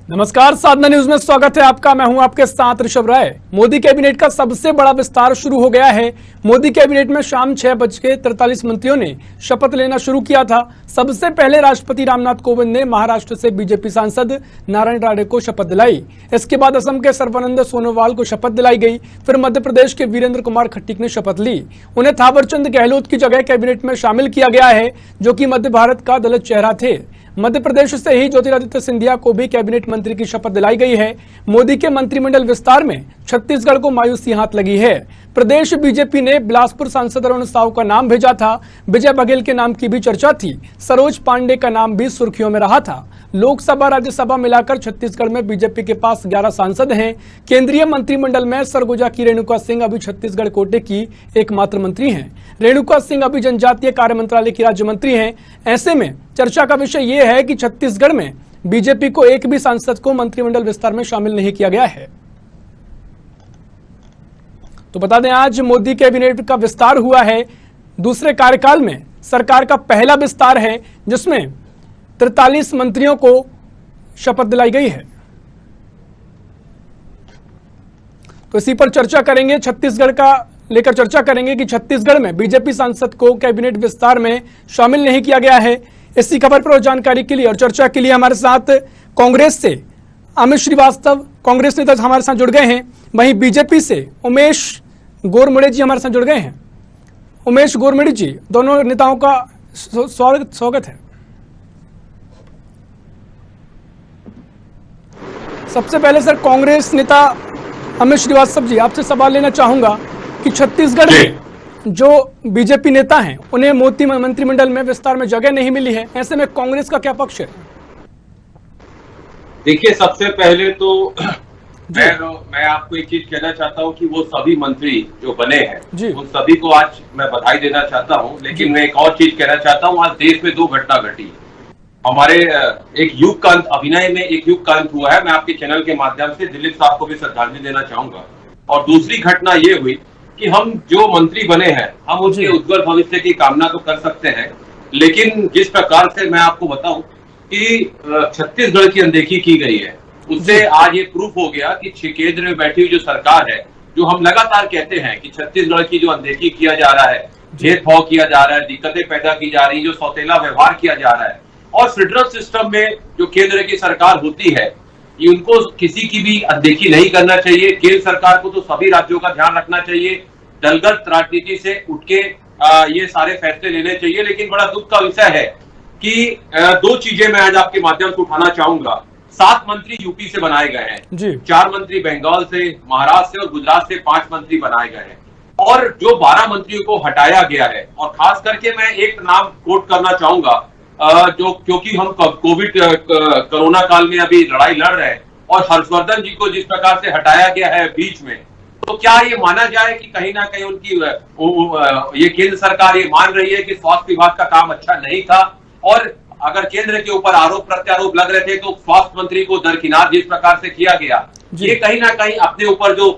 नमस्कार, साधना न्यूज में स्वागत है आपका। मैं हूं आपके साथ ऋषभ राय। मोदी कैबिनेट का सबसे बड़ा विस्तार शुरू हो गया है। मोदी कैबिनेट में शाम 6:43 मंत्रियों ने शपथ लेना शुरू किया था। सबसे पहले राष्ट्रपति रामनाथ कोविंद ने महाराष्ट्र से बीजेपी सांसद नारायण राणे को शपथ दिलाई। इसके बाद असम के सर्बानंद सोनोवाल को शपथ दिलाई गई। फिर मध्य प्रदेश के वीरेंद्र कुमार खट्टिक ने शपथ ली। उन्हें थावरचंद गहलोत की जगह कैबिनेट में शामिल किया गया है, जो कि मध्य भारत का दलित चेहरा थे। मध्य प्रदेश से ही ज्योतिरादित्य सिंधिया को भी कैबिनेट मंत्री की शपथ दिलाई गई है। मोदी के मंत्रिमंडल विस्तार में छत्तीसगढ़ को मायूसी हाथ लगी है। प्रदेश बीजेपी ने बिलासपुर सांसद अरुण साहू का नाम भेजा था। विजय बघेल के नाम की भी चर्चा थी। सरोज पांडे का नाम भी सुर्खियों में रहा था। लोकसभा राज्यसभा मिलाकर छत्तीसगढ़ में बीजेपी के पास 11 सांसद हैं। केंद्रीय मंत्रिमंडल में सरगुजा की रेणुका सिंह अभी छत्तीसगढ़ कोटे की एकमात्र मंत्री हैं। रेणुका सिंह अभी जनजातीय कार्य मंत्रालय की राज्य मंत्री हैं। ऐसे में चर्चा का विषय यह है कि छत्तीसगढ़ में बीजेपी को एक भी सांसद को मंत्रिमंडल विस्तार में शामिल नहीं किया गया है। तो बता दें, आज मोदी कैबिनेट का विस्तार हुआ है। दूसरे कार्यकाल में सरकार का पहला विस्तार है, जिसमें 43 मंत्रियों को शपथ दिलाई गई है। तो इसी पर चर्चा करेंगे, छत्तीसगढ़ का लेकर चर्चा करेंगे कि छत्तीसगढ़ में बीजेपी सांसद को कैबिनेट विस्तार में शामिल नहीं किया गया है। इसी खबर पर जानकारी के लिए और चर्चा के लिए हमारे साथ कांग्रेस से अमित श्रीवास्तव, कांग्रेस नेता हमारे साथ जुड़ गए हैं। वहीं बीजेपी से उमेश गोरमड़े जी हमारे साथ जुड़ गए हैं। उमेश गोरमड़े जी, दोनों नेताओं का स्वागत है। सबसे पहले सर, कांग्रेस नेता अमित श्रीवास्तव जी, आपसे सवाल लेना चाहूंगा कि छत्तीसगढ़ में जो बीजेपी नेता हैं, उन्हें मोदी मंत्रिमंडल में विस्तार में जगह नहीं मिली है। ऐसे में कांग्रेस का क्या पक्ष है? देखिए, सबसे पहले तो मैं आपको एक चीज कहना चाहता हूं कि वो सभी मंत्री जो बने हैं उन सभी को आज मैं बधाई देना चाहता हूं। लेकिन मैं एक और चीज कहना चाहता हूं, आज देश में 2 घटना घटी। हमारे एक युग का अंत, अभिनय में एक युग का अंत हुआ है। मैं आपके चैनल के माध्यम से दिलीप साहब को भी श्रद्धांजलि देना चाहूंगा। और दूसरी घटना ये हुई कि हम जो मंत्री बने हैं, हम उनके उज्जवल भविष्य की कामना तो कर सकते हैं, लेकिन जिस प्रकार से मैं आपको बताऊं कि छत्तीसगढ़ की अनदेखी की गई है, उससे आज ये प्रूफ हो गया कि केंद्र में बैठी हुई जो सरकार है, जो हम लगातार कहते हैं कि छत्तीसगढ़ की जो अनदेखी किया जा रहा है, भेदभाव किया जा रहा है, दिक्कतें पैदा की जा रही है, जो सौतेला व्यवहार किया जा रहा है, और फेडरल सिस्टम में जो केंद्र की सरकार होती है, ये उनको किसी की भी अनदेखी नहीं करना चाहिए। केंद्र सरकार को तो सभी राज्यों का ध्यान रखना चाहिए, दलगत राजनीति से उठ के ये सारे फैसले लेने चाहिए। लेकिन बड़ा दुख का विषय है कि 2 चीजें मैं आज आपके माध्यम से उठाना चाहूंगा। 7 मंत्री यूपी से बनाए गए हैं, 4 मंत्री बंगाल से, महाराष्ट्र से और गुजरात से 5 मंत्री बनाए गए हैं, और जो 12 मंत्रियों को हटाया गया है। और खास करके मैं एक नाम कोट करना चाहूंगा, जो क्योंकि हम कोविड कोरोना काल में अभी लड़ाई लड़ रहे हैं, और हर्षवर्धन जी को जिस प्रकार से हटाया गया है बीच में, तो क्या ये माना जाए कि कहीं ना कहीं उनकी ये केंद्र सरकार ये मान रही है कि स्वास्थ्य विभाग का काम अच्छा नहीं था, और अगर केंद्र के ऊपर आरोप प्रत्यारोप लग रहे थे तो स्वास्थ्य मंत्री को दरकिनार जिस प्रकार से किया गया, ये कहीं ना कहीं अपने ऊपर जो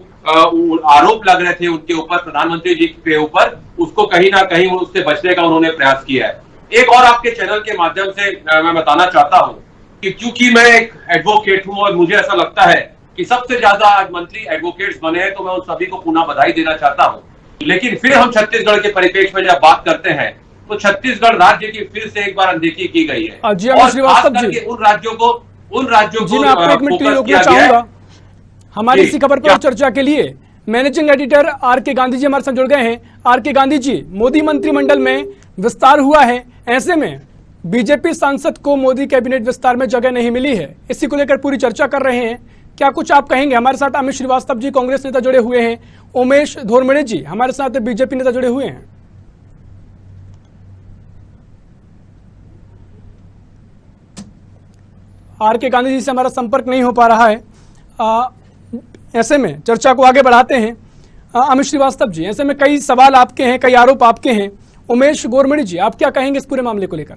आरोप लग रहे थे उनके ऊपर, प्रधानमंत्री जी के ऊपर, उसको कहीं ना कहीं उससे बचने का उन्होंने प्रयास किया है। एक और आपके चैनल के माध्यम से मैं बताना चाहता हूं कि क्योंकि मैं एक एडवोकेट हूं और मुझे ऐसा लगता है कि सबसे ज्यादा आज मंत्री एडवोकेट्स बने हैं, तो मैं उन सभी को पुनः बधाई देना चाहता हूं। लेकिन फिर हम छत्तीसगढ़ के परिप्रेक्ष्य में जब बात करते हैं, तो छत्तीसगढ़ राज्य की फिर से एक बार अनदेखी की गई है, और खास करके उन राज्यों को मैं आपको एक मिनट रोकना चाहूंगा। हमारी इसी खबर पर चर्चा के लिए managing editor R K. Gandhi ji हमारे साथ जुड़ गए हैं। आर.के. गांधी जी, मोदी मंत्रिमंडल में विस्तार हुआ है, ऐसे में बीजेपी सांसद को मोदी कैबिनेट विस्तार में जगह नहीं मिली है, इसी को लेकर पूरी चर्चा कर रहे हैं। क्या कुछ आप कहेंगे? हमारे साथ अमित श्रीवास्तव जी कांग्रेस नेता जुड़े हुए हैं, उमेश धोरमड़े जी हमारे साथ बीजेपी नेता जुड़े हुए हैं। आर.के. गांधी जी से हमारा संपर्क नहीं हो पा रहा है। ऐसे में चर्चा को आगे बढ़ाते हैं। अमित श्रीवास्तव जी, ऐसे में कई सवाल आपके हैं, कई आरोप आपके हैं। उमेश गोरमड़े जी, आप क्या कहेंगे इस पूरे मामले को लेकर?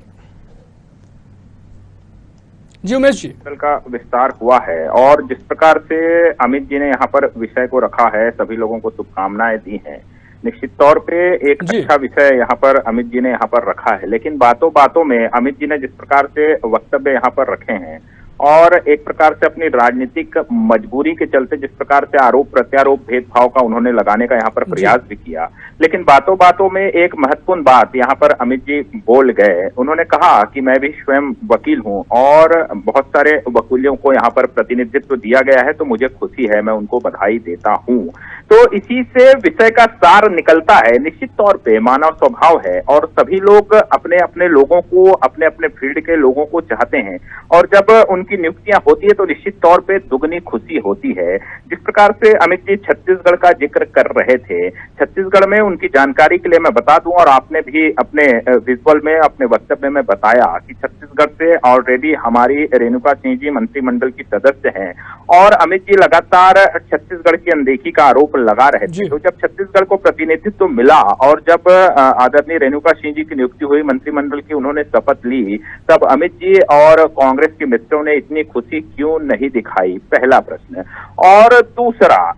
जी उमेश जी, का विस्तार हुआ है, और जिस प्रकार से अमित जी ने यहाँ पर विषय को रखा है, सभी लोगों को शुभकामनाएं दी हैं। निश्चित तौर पे एक अच्छा विषय यहाँ पर अमित जी ने यहाँ पर रखा है, लेकिन बातों बातों में अमित जी ने जिस प्रकार से वक्तव्य यहाँ पर रखे हैं, और एक प्रकार से अपनी राजनीतिक मजबूरी के चलते जिस प्रकार से आरोप प्रत्यारोप भेदभाव का उन्होंने लगाने का यहाँ पर प्रयास भी किया। लेकिन बातों बातों में एक महत्वपूर्ण बात यहाँ पर अमित जी बोल गए। उन्होंने कहा कि मैं भी स्वयं वकील हूँ और बहुत सारे वकीलों को यहाँ पर प्रतिनिधित्व दिया गया है, तो मुझे खुशी है, मैं उनको बधाई देता हूँ। तो इसी से विषय का सार निकलता है। निश्चित तौर पे मानव स्वभाव है और सभी लोग अपने अपने लोगों को, अपने अपने फील्ड के लोगों को चाहते हैं, और जब उनकी नियुक्तियां होती है तो निश्चित तौर पे दुगनी खुशी होती है। जिस प्रकार से अमित जी छत्तीसगढ़ का जिक्र कर रहे थे, छत्तीसगढ़ में उनकी जानकारी के लिए मैं बता दूं, और आपने भी अपने विजुअल में, अपने वक्तव्य में बताया कि छत्तीसगढ़ से ऑलरेडी हमारी रेणुका सिंह जी मंत्रिमंडल की सदस्य हैं, और अमित जी लगातार छत्तीसगढ़ की अनदेखी का आरोप लगा रहे थे। तो जब छत्तीसगढ़ को प्रतिनिधित्व मिला और जब आदरणीय रेणुका सिंह जी की नियुक्ति हुई मंत्रिमंडल की, उन्होंने शपथ ली, तब अमित जी और कांग्रेस के मित्रों ने इतनी खुशी क्यों नहीं दिखाई? पहला प्रश्न। और दूसरा,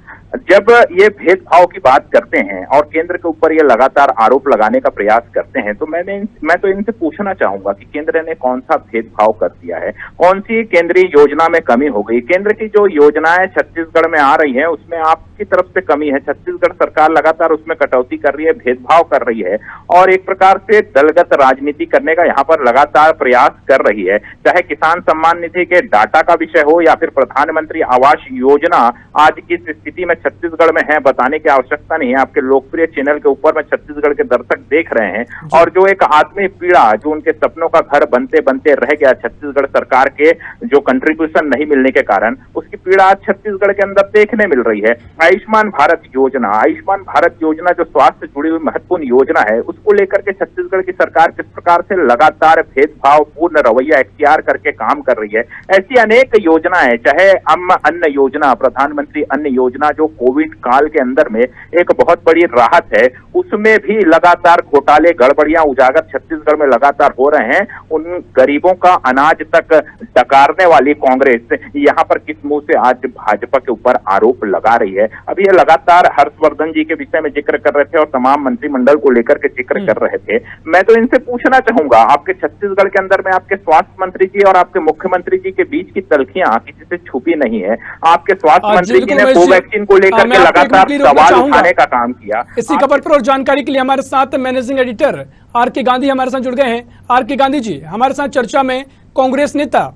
जब ये भेदभाव की बात करते हैं और केंद्र के ऊपर ये लगातार आरोप लगाने का प्रयास करते हैं, तो मैं तो इनसे पूछना चाहूंगा कि केंद्र ने कौन सा भेदभाव कर दिया है? कौन सी केंद्रीय योजना में कमी हो गई? केंद्र की जो योजनाएं छत्तीसगढ़ में आ रही हैं उसमें आपकी तरफ से कमी है। छत्तीसगढ़ सरकार लगातार उसमें कटौती कर रही है, भेदभाव कर रही है, और एक प्रकार से दलगत राजनीति करने का यहाँ पर लगातार प्रयास कर रही है। चाहे किसान सम्मान निधि के डाटा का विषय हो या फिर प्रधानमंत्री आवास योजना आज की स्थिति में छत्तीसगढ़ में है, बताने की आवश्यकता नहीं है। आपके लोकप्रिय चैनल के ऊपर में छत्तीसगढ़ के दर्शक देख रहे हैं, और जो एक आत्मीय पीड़ा, जो उनके सपनों का घर बनते बनते रह गया छत्तीसगढ़ सरकार के जो कंट्रीब्यूशन नहीं मिलने के कारण, उसकी पीड़ा आज छत्तीसगढ़ के अंदर देखने मिल रही है। आयुष्मान भारत योजना जो स्वास्थ्य से जुड़ी हुई महत्वपूर्ण योजना है, उसको लेकर के छत्तीसगढ़ की सरकार किस प्रकार से लगातार भेदभाव पूर्ण रवैया इख्तियार करके काम कर रही है। ऐसी अनेक योजनाएं, चाहे अन्न योजना, प्रधानमंत्री अन्न योजना जो कोविड काल के अंदर में एक बहुत बड़ी राहत है, उसमें भी लगातार घोटाले गड़बड़ियां उजागर छत्तीसगढ़ में लगातार हो रहे हैं। उन गरीबों का अनाज तक डकारने वाली कांग्रेस यहाँ पर किस मुंह से आज भाजपा के ऊपर आरोप लगा रही है? अभी ये लगातार हर्षवर्धन जी के विषय में जिक्र कर रहे थे और तमाम मंत्रिमंडल को लेकर के जिक्र कर रहे थे। मैं तो इनसे पूछना चाहूंगा, आपके छत्तीसगढ़ के अंदर में आपके स्वास्थ्य मंत्री जी और आपके मुख्यमंत्री जी के बीच की तलखियां किसी से छुपी नहीं है। आपके स्वास्थ्य मंत्री जी ने कोवैक्सीन को लेकर के लगातार सवाल उठाने का काम किया। इसी खबर पर और जानकारी के लिए हमारे साथ मैनेजिंग एडिटर आर.के. गांधी हमारे साथ जुड़ गए हैं। आर.के. गांधी जी, हमारे साथ चर्चा में कांग्रेस नेता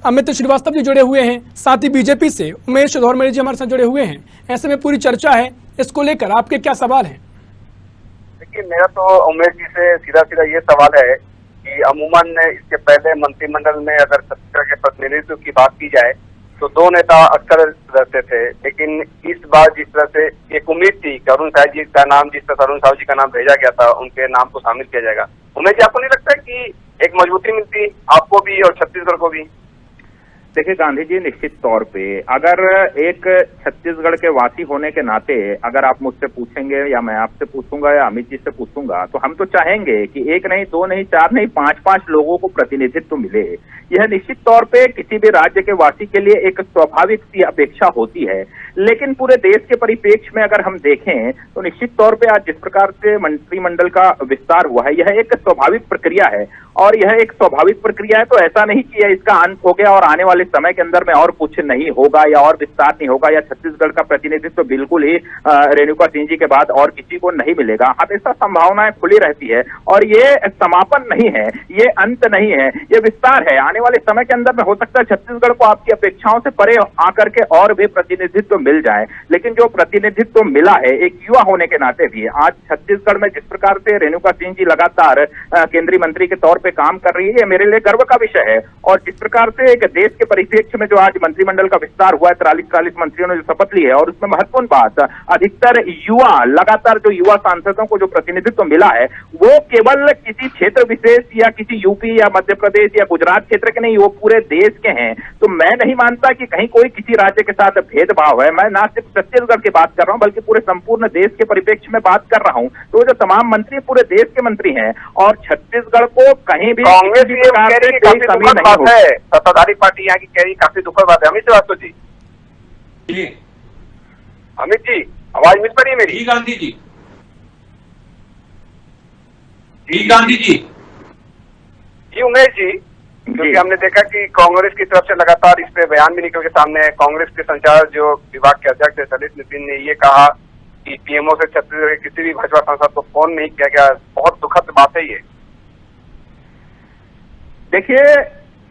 अमित श्रीवास्तव जी जुड़े हुए हैं, साथ ही बीजेपी से उमेश धोरमेल जी हमारे साथ जुड़े हुए हैं। ऐसे में पूरी चर्चा है, इसको लेकर आपके क्या सवाल हैं? देखिए, मेरा तो उमेश जी से सीधा सीधा ये सवाल है कि अमूमन इसके पहले मंत्रिमंडल में अगर छत्तीसगढ़ के प्रतिनिधित्व की बात की जाए तो दो नेता अक्सर रहते थे, लेकिन इस बार जिस तरह से एक उम्मीद थी कि अरुण साहब जी का नाम, जिस तरह अरुण साहब जी का नाम भेजा गया था, उनके नाम को शामिल किया जाएगा। उमेश जी, आपको नहीं लगता है कि एक मजबूती मिलती आपको भी और छत्तीसगढ़ को भी? देखिए गांधी जी, निश्चित तौर पे अगर एक छत्तीसगढ़ के वासी होने के नाते अगर आप मुझसे पूछेंगे या मैं आपसे पूछूंगा या अमित जी से पूछूंगा, तो हम तो चाहेंगे कि एक नहीं, दो नहीं, चार नहीं, पांच लोगों को प्रतिनिधित्व मिले। यह निश्चित तौर पे किसी भी राज्य के वासी के लिए एक स्वाभाविक सी अपेक्षा होती है। लेकिन पूरे देश के परिप्रेक्ष्य में अगर हम देखें तो निश्चित तौर पे आज जिस प्रकार से मंत्रिमंडल का विस्तार हुआ है, यह एक स्वाभाविक प्रक्रिया है। और यह एक स्वाभाविक प्रक्रिया है, तो ऐसा नहीं कि इसका अंत हो गया और आने वाले समय के अंदर में और कुछ नहीं होगा या और विस्तार नहीं होगा या छत्तीसगढ़ का प्रतिनिधित्व बिल्कुल ही रेणुका सिंह जी के बाद और किसी को नहीं मिलेगा। हमेशा संभावनाएं खुली रहती है और ये समापन नहीं है, ये अंत नहीं है, ये विस्तार है। आने वाले समय के अंदर में हो सकता है छत्तीसगढ़ को आपकी अपेक्षाओं से परे आकर के और भी प्रतिनिधित्व मिल जाए। लेकिन जो प्रतिनिधित्व मिला है, एक युवा होने के नाते भी आज छत्तीसगढ़ में जिस प्रकार से रेणुका सिंह जी लगातार केंद्रीय मंत्री के तौर पे काम कर रही है, ये मेरे लिए गर्व का विषय है। और जिस प्रकार से एक देश के परिप्रेक्ष्य में जो आज मंत्रिमंडल का विस्तार हुआ है, 43 मंत्रियों ने जो शपथ ली है, और उसमें महत्वपूर्ण बात अधिकतर युवा, लगातार जो युवा सांसदों को जो प्रतिनिधित्व मिला है, वो केवल किसी क्षेत्र विशेष या किसी यूपी या मध्य प्रदेश या गुजरात क्षेत्र के नहीं, वो पूरे देश के हैं। तो मैं नहीं मानता कि कहीं कोई किसी राज्य के साथ भेदभाव है। मैं ना सिर्फ छत्तीसगढ़ की बात कर रहा हूं, बल्कि पूरे संपूर्ण देश के परिप्रेक्ष्य में बात कर रहा हूं। तो जो तमाम मंत्री पूरे देश के मंत्री हैं और छत्तीसगढ़ को कहीं भी कांग्रेस की दुखद बात है, सत्ताधारी पार्टी यहाँ की कह रही काफी दुखद बात है। अमित श्रीवास्तव जी, अमित जी, आवाज मिल पा रही है मेरी? गांधी जी, गांधी जी, जी उमेश जी, क्योंकि हमने देखा कि कांग्रेस की तरफ से लगातार इस पे बयान भी निकल के सामने है। कांग्रेस के संचार जो विभाग के अध्यक्ष है ललित नितिन ने ये कहा कि पीएमओ से छत्तीसगढ़ के किसी भी भाजपा सांसद को फोन नहीं किया गया। बहुत दुखद बात है ये। देखिए,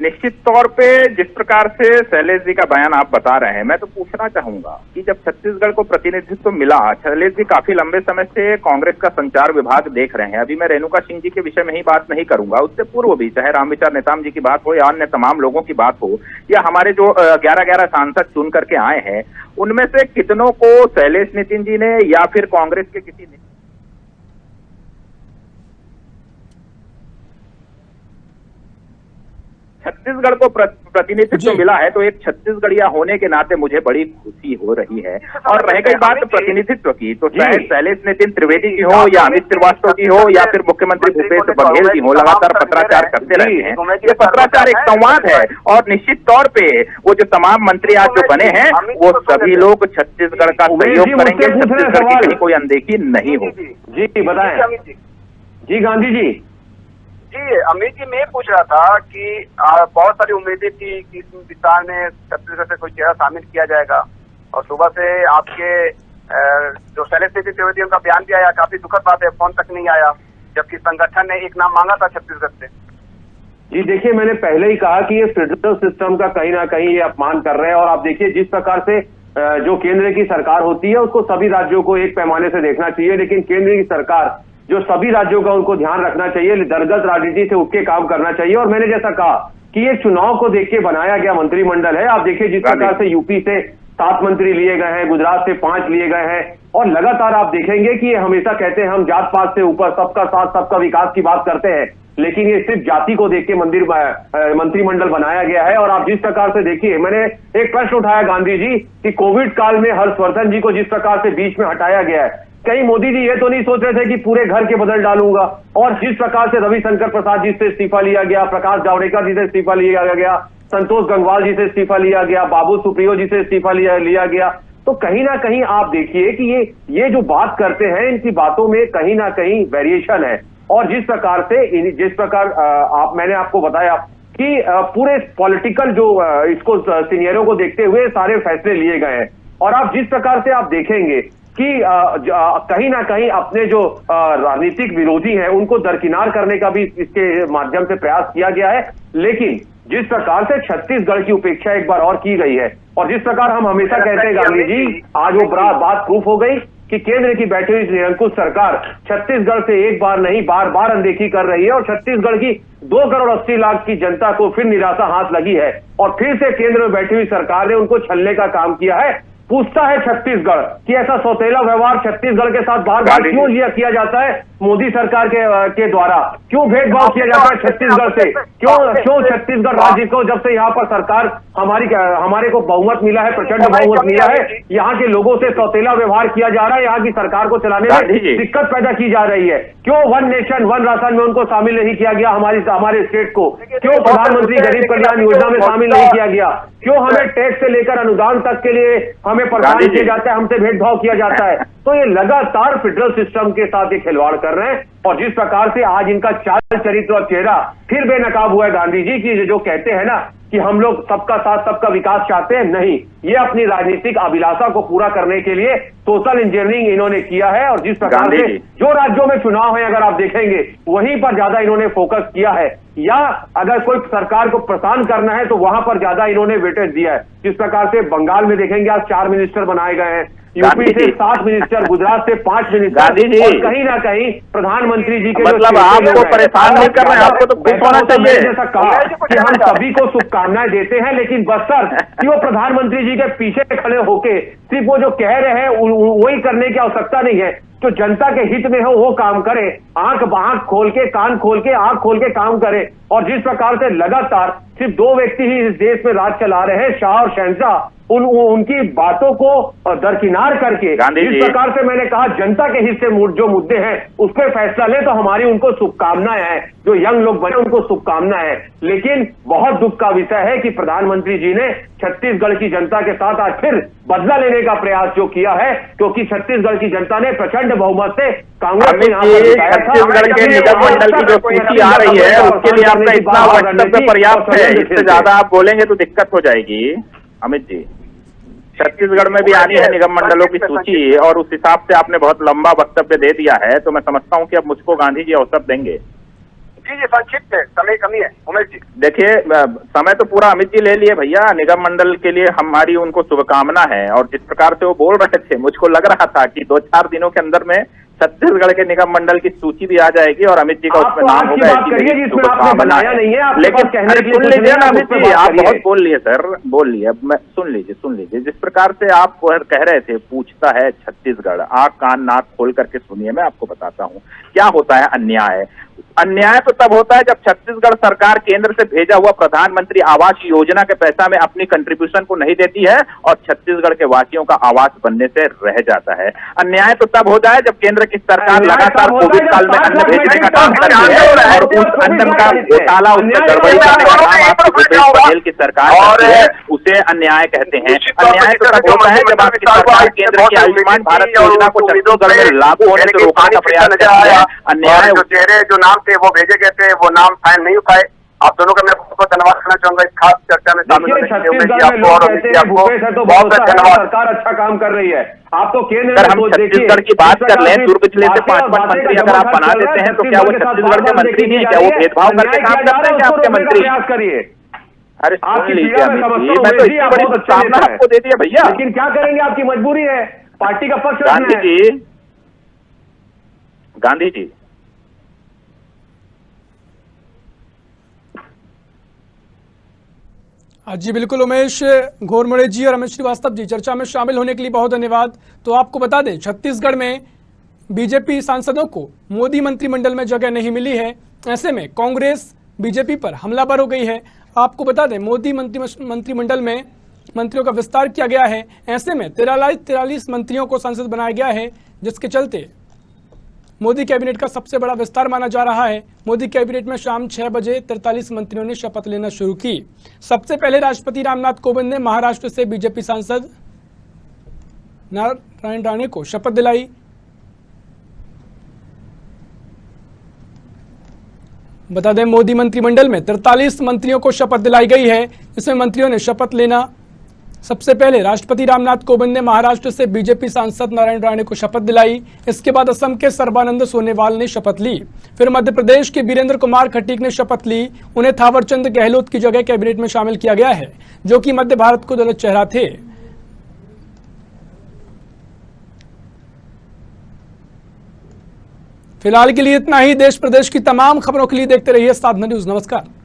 निश्चित तौर पे जिस प्रकार से शैलेश जी का बयान आप बता रहे हैं, मैं तो पूछना चाहूंगा कि जब छत्तीसगढ़ को प्रतिनिधित्व मिला, शैलेश जी काफी लंबे समय से कांग्रेस का संचार विभाग देख रहे हैं। अभी मैं रेणुका सिंह जी के विषय में ही बात नहीं करूंगा, उससे पूर्व भी चाहे रामविचार नेताम जी की बात हो या अन्य तमाम लोगों की बात हो, या हमारे जो 11 सांसद चुन करके आए हैं, उनमें से कितनों को शैलेश नितिन जी ने या फिर कांग्रेस के किसी छत्तीसगढ़ को प्रतिनिधित्व मिला है, तो एक छत्तीसगढ़िया होने के नाते मुझे बड़ी खुशी हो रही है। और रह गई बात प्रतिनिधित्व की, तो चाहे शैलेश नितिन त्रिवेदी की हो या अमित श्रीवास्तव की हो या फिर मुख्यमंत्री भूपेश बघेल की हो, लगातार पत्राचार करते रहते हैं। ये पत्राचार एक संवाद है और निश्चित तौर पे वो जो तमाम मंत्री आज जो बने हैं, वो सभी लोग छत्तीसगढ़ का सहयोग करेंगे, छत्तीसगढ़ की कहीं कोई अनदेखी नहीं होगी। जी बताएं। जी गांधी जी। जी अमित जी, मैं पूछ रहा था कि बहुत सारी उम्मीदें थी कि इस विस्तार में छत्तीसगढ़ से कोई चेहरा शामिल किया जाएगा, और सुबह से आपके जो शैलेश नितिन त्रिवेदी उनका बयान भी आया। काफी दुखद बात है, फोन तक नहीं आया, जबकि संगठन ने एक नाम मांगा था छत्तीसगढ़ से। जी देखिए, मैंने पहले ही कहा कि ये फेडरल सिस्टम का कहीं ना कहीं ये अपमान कर रहे हैं। और आप देखिए, जिस प्रकार से जो केंद्र की सरकार होती है उसको सभी राज्यों को एक पैमाने से देखना चाहिए, लेकिन केंद्र की सरकार जो सभी राज्यों का उनको ध्यान रखना चाहिए, दरगत राजनीति से उठ के काम करना चाहिए। और मैंने जैसा कहा कि ये चुनाव को देख के बनाया गया मंत्रिमंडल है। आप देखिए, जिस प्रकार से यूपी से 7 मंत्री लिए गए हैं, गुजरात से 5 लिए गए हैं, और लगातार आप देखेंगे कि ये हमेशा कहते हैं हम जात पात से ऊपर, सबका साथ सबका विकास की बात करते हैं, लेकिन ये सिर्फ जाति को देख के मंत्रिमंडल बनाया गया है। और आप जिस प्रकार से देखिए, मैंने एक प्रश्न उठाया गांधी जी कि कोविड काल में हर्षवर्धन जी को जिस प्रकार से बीच में हटाया गया है, कहीं मोदी जी ये तो नहीं सोच रहे थे कि पूरे घर के बदल डालूंगा। और जिस प्रकार से रविशंकर प्रसाद जी से इस्तीफा लिया गया, प्रकाश जावड़ेकर जी से इस्तीफा लिया गया, संतोष गंगवार जी से इस्तीफा लिया गया, बाबू सुप्रियो जी से इस्तीफा लिया गया, तो कहीं ना कहीं आप देखिए कि ये जो बात करते हैं, इनकी बातों में कहीं ना कहीं वेरिएशन है। और जिस प्रकार मैंने आपको बताया कि पूरे पॉलिटिकल जो इसको सीनियरों को देखते हुए सारे फैसले लिए गए हैं। और आप जिस प्रकार से आप देखेंगे कि कहीं ना कहीं अपने जो राजनीतिक विरोधी हैं उनको दरकिनार करने का भी इसके माध्यम से प्रयास किया गया है। लेकिन जिस प्रकार से छत्तीसगढ़ की उपेक्षा एक बार और की गई है, और जिस प्रकार हम हमेशा कहते हैं गांधी जी, आज वो बात प्रूफ हो गई कि केंद्र की बैठी हुई निरंकुश सरकार छत्तीसगढ़ से एक बार नहीं बार बार अनदेखी कर रही है। और छत्तीसगढ़ की 2 करोड़ 80 लाख की जनता को फिर निराशा हाथ लगी है, और फिर से केंद्र में बैठी हुई सरकार ने उनको छलने का काम किया है। पूछता है छत्तीसगढ़ कि ऐसा सौतेला व्यवहार छत्तीसगढ़ के साथ बार बार क्यों किया जाता है मोदी सरकार के द्वारा, क्यों भेदभाव किया जाता है छत्तीसगढ़ से, क्यों छत्तीसगढ़ राज्य को, जब से यहाँ पर सरकार हमारे को बहुमत मिला है, प्रचंड बहुमत मिला है, यहाँ के लोगों से सौतेला व्यवहार किया जा रहा है, यहाँ की सरकार को चलाने में दिक्कत पैदा की जा रही है। क्यों 1 नेशन 1 राशन में उनको शामिल नहीं किया गया, हमारे स्टेट को क्यों प्रधानमंत्री गरीब कल्याण योजना में शामिल नहीं किया गया, क्यों हमें टैक्स से लेकर अनुदान तक के लिए हमें परेशान किया जाता है, हमसे भेदभाव किया जाता है। तो ये लगातार फेडरल सिस्टम के साथ ये खिलवाड़ कर रहे हैं। और जिस प्रकार से आज इनका चाल चरित्र और चेहरा फिर बेनकाब हुआ है गांधी जी की, जो कहते हैं ना कि हम लोग सबका साथ सबका विकास चाहते हैं, नहीं, ये अपनी राजनीतिक अभिलाषा को पूरा करने के लिए सोशल इंजीनियरिंग इन्होंने किया है। और जिस प्रकार से जो राज्यों में चुनाव है, अगर आप देखेंगे वहीं पर ज्यादा इन्होंने फोकस किया है, या अगर कोई सरकार को प्रशांत करना है तो वहां पर ज्यादा इन्होंने वेटेज दिया है। जिस प्रकार से बंगाल में देखेंगे आज 4 मिनिस्टर बनाए गए हैं, यूपी से 7 मिनिस्टर, गुजरात से 5 मिनिस्टर, और कहीं ना कहीं प्रधानमंत्री जी के मतलब आपको परेशान नहीं कर रहे हैं, आपको तो खुश होना चाहिए। जैसा कहा कि हम सभी को शुभकामनाएं देते हैं, लेकिन बशर्त कि वो प्रधानमंत्री जी के पीछे खड़े होके सिर्फ वो जो कह रहे हैं वही करने की आवश्यकता नहीं है, जो जनता के हित में हो वो काम करे, आंख खोल के, कान खोल के, आंख खोल के काम करे। और जिस प्रकार से लगातार सिर्फ 2 व्यक्ति ही इस देश में राज चला रहे हैं, शाह और शहंशाह, उनकी बातों को दरकिनार करके इस प्रकार से मैंने कहा जनता के हिस्से जो मुद्दे हैं उस पर फैसला ले, तो हमारी उनको शुभकामनाएं हैं। जो यंग लोग बने उनको शुभकामनाएं हैं। लेकिन बहुत दुख का विषय है कि प्रधानमंत्री जी ने छत्तीसगढ़ की जनता के साथ आज फिर बदला लेने का प्रयास जो किया है, क्योंकि छत्तीसगढ़ की जनता ने प्रचंड बहुमत से कांग्रेस को यहाँ पर जिताया था। छत्तीसगढ़ के निगम मंडल की जो सूची आ रही है उसके लिए आपका इतना वक्तव्य पर्याप्त है, इससे ज्यादा आप बोलेंगे तो दिक्कत हो जाएगी अमित जी। छत्तीसगढ़ में भी आनी है निगम मंडलों की सूची और उस हिसाब से आपने बहुत लंबा वक्तव्य दे दिया है, तो मैं समझता हूं कि अब मुझको गांधी जी अवसर देंगे। जी संक्षिप्त है, समय कमी है उमेश जी। देखिए समय तो पूरा अमित जी ले लिए भैया। निगम मंडल के लिए हमारी उनको शुभकामना है, और जिस प्रकार से वो बोल रहे थे मुझको लग रहा था कि 2-4 दिनों के अंदर में छत्तीसगढ़ के निगम मंडल की सूची भी आ जाएगी और अमित जी का उसमें नाम होगा। लेकिन सुन लीजिए ना अमित जी, आप बहुत बोल लिए सर, बोल लिए। अब मैं सुन लीजिए जिस प्रकार से आप कह रहे थे, पूछता है छत्तीसगढ़, आंख कान नाक खोल करके सुनिए, मैं आपको बताता हूँ क्या होता है अन्याय। अन्याय तो तब होता है जब छत्तीसगढ़ सरकार केंद्र से भेजा हुआ प्रधानमंत्री आवास योजना के पैसा में अपनी कंट्रीब्यूशन को नहीं देती है और छत्तीसगढ़ के वासियों का आवास बनने से रह जाता है। अन्याय तो तब होता है जब केंद्र की सरकार लगातार कोविड काल में अन्न भेजने का काम कर रही है और उस अन्न का घोटाला, उसमें गड़बड़ी करने का काम आपकी भूपेश बघेल की सरकार करती है, उसे अन्याय कहते हैं। अन्याय तो तब होता है जब आपकी सरकार केंद्र की आयुष्मान भारत योजना को छत्तीसगढ़ में लागू होने से रोकने का प्रयास करती है। अन्याय जो नाम वो भेजे गए थे वो नाम साइन नहीं हो पाए। आप दोनों का मैं बहुत धन्यवाद करना चाहूंगा इस खास चर्चा में शामिल होने के लिए। सरकार अच्छा काम कर रही है। आप तो केंद्र हम छत्तीसगढ़ की बात कर लें, दुर्ग जिले से 5 मंत्री अगर आप बना देते हैं तो क्या वो छत्तीसगढ़ के मंत्री नहीं है? क्या वो भेदभाव करके काम करते हैं? क्या आपके मंत्री? करिए, अरे सुन लीजिए, मैं तो इतनी बड़ी शुभकामना आपको दे दिया भैया, लेकिन क्या करेंगे, आपकी मजबूरी है, पार्टी का पक्ष। गांधी जी जी बिल्कुल उमेश घोरमड़े जी और अमित श्रीवास्तव जी, चर्चा में शामिल होने के लिए बहुत धन्यवाद। तो आपको बता दें, छत्तीसगढ़ में बीजेपी सांसदों को मोदी मंत्रिमंडल में जगह नहीं मिली है। ऐसे में कांग्रेस बीजेपी पर हमलावर हो गई है। आपको बता दें, मोदी मंत्रिमंडल में मंत्रियों का विस्तार किया गया है। ऐसे में 43 मंत्रियों को सांसद बनाया गया है, जिसके चलते मोदी कैबिनेट का सबसे बड़ा विस्तार माना जा रहा है। मोदी कैबिनेट में शाम 6 बजे 43 मंत्रियों ने शपथ लेना शुरू की। सबसे पहले राष्ट्रपति रामनाथ कोविंद ने महाराष्ट्र से बीजेपी सांसद नारायण राणे को शपथ दिलाई। बता दें, मोदी मंत्रिमंडल में 43 मंत्रियों को शपथ दिलाई गई है। इसमें मंत्रियों ने शपथ लेना, सबसे पहले राष्ट्रपति रामनाथ कोविंद ने महाराष्ट्र से बीजेपी सांसद नारायण राणे को शपथ दिलाई। इसके बाद असम के सर्बानंद सोनोवाल ने शपथ ली। फिर मध्य प्रदेश के वीरेंद्र कुमार खटीक ने शपथ ली। उन्हें थावरचंद गहलोत की जगह कैबिनेट में शामिल किया गया है, जो कि मध्य भारत को दलित चेहरा थे। फिलहाल के लिए इतना ही। देश प्रदेश की तमाम खबरों के लिए देखते रहिए साधना न्यूज। नमस्कार।